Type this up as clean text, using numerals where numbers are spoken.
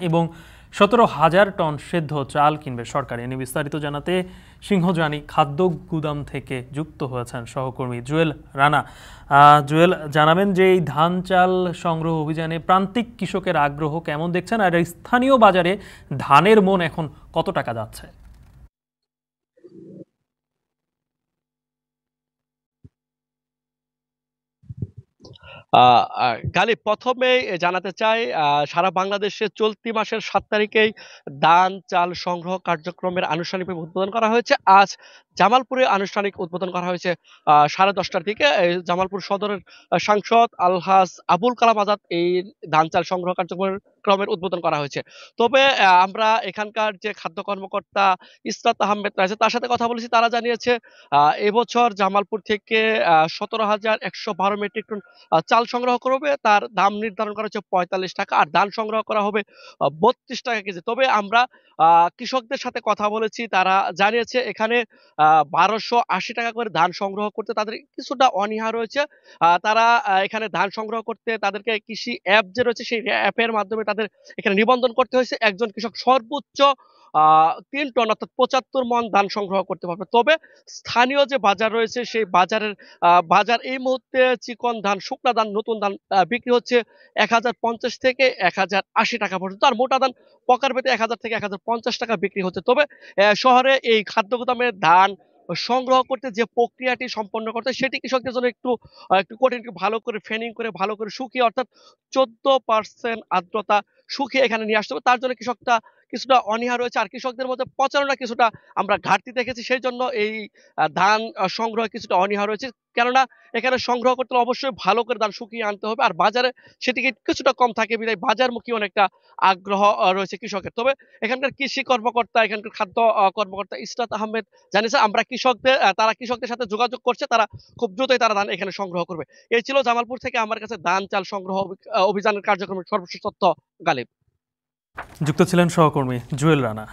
এবং 17,000 টন সেদ্ধ চাল কিনবে সরকার। এ নিয়ে বিস্তারিত জানাতে সিংহজানি খাদ্য গুদাম থেকে যুক্ত হয়েছেন সহকর্মী জুয়েল রানা। জুয়েল, জানাবেন যে এই ধান চাল সংগ্রহ অভিযানে প্রান্তিক কৃষকের আগ্রহ কেমন দেখছেন, আর স্থানীয় বাজারে ধানের মন এখন কত টাকা যাচ্ছে? গালিব, প্রথমে জানাতে চাই সারা বাংলাদেশে চলতি মাসের ৭ তারিখেই ধান চাল সংগ্রহ কার্যক্রমের আনুষ্ঠানিকভাবে উদ্বোধন করা হয়েছে। আজ জামালপুরে আনুষ্ঠানিক উদ্বোধন করা হয়েছে 10:30টার দিকে। জামালপুর সদরের সাংসদ আলহাজ আবুল কালাম আজাদ এই ধান চাল সংগ্রহ কার্যক্রমের উদ্বোধন করা হয়েছে। তবে আমরা এখানকার যে খাদ্য কর্মকর্তা ইসরাত আহমেদ রয়েছে তার সাথে কথা বলেছি। তারা জানিয়েছে এবছর জামালপুর থেকে 17,112 মেট্রিক টন চাল সংগ্রহ করবে। তার দাম নির্ধারণ করা হচ্ছে ৳৪৫, আর ধান সংগ্রহ করা হবে ৳৩২ কেজি। তবে আমরা কৃষকদের সাথে কথা বলেছি, তারা জানিয়েছে এখানে ৳১,২৮০ করে ধান সংগ্রহ করতে তাদের কিছুটা অনীহা রয়েছে। তারা এখানে ধান সংগ্রহ করতে তাদেরকে কৃষি অ্যাপ যে রয়েছে সেই অ্যাপের মাধ্যমে তাদের এখানে নিবন্ধন করতে হয়েছে। একজন কৃষক সর্বোচ্চ আ ৩ টন অর্থাৎ ৭৫ মণ ধান সংগ্রহ করতে পারবে। তবে স্থানীয় যে বাজার রয়েছে সেই বাজারের বাজার এই মুহূর্তে চিকন ধান, শুকনা ধান, নতুন ধান বিক্রি হচ্ছে ৳১,০৫০ থেকে ৳১,০৮০ পর্যন্ত। আর মোটা ধান পকারভেদে ৳১,০০০ থেকে ৳১,০৫০ বিক্রি হচ্ছে। তবে শহরে এই খাদ্য গুদামে ধান সংগ্রহ করতে যে প্রক্রিয়াটি সম্পন্ন করতে হয় সেটি কৃষকদের জন্য একটু কঠিন। একটু ভালো করে ফেনিং করে ভালো করে শুকিয়ে অর্থাৎ 14% আর্দ্রতা শুকিয়ে এখানে নিয়ে আসতে হবে। তার জন্য কৃষকটা কিছুটা অনীহা রয়েছে। আর কৃষকদের মধ্যে প্রচারণা কিছুটা আমরা ঘাটতি দেখেছি। সেইজন্য এই ধান সংগ্রহে কিছুটা অনীহা রয়েছে। কেননা এখানে সংগ্রহ করতে হলে অবশ্যই ভালো করে ধান শুকিয়ে আনতে হবে। আর বাজারে সেটিকে কিছুটা কম থাকে বিধায় বাজারমুখী অনেকটা আগ্রহ রয়েছে কৃষকের। তবে এখানকার কৃষি কর্মকর্তা, এখানকার খাদ্য কর্মকর্তা ইসরাত আহমেদ জানিয়েছে আমরা কৃষকদের তারা কৃষকদের সাথে যোগাযোগ করছে। তারা খুব দ্রুতই তারা ধান এখানে সংগ্রহ করবে। এই ছিল জামালপুর থেকে আমার কাছে ধান চাল সংগ্রহ অভিযানের কার্যক্রমের সর্বশেষ তথ্য। গালিব। যুক্ত ছিলেন সহকর্মী জুয়েল রানা।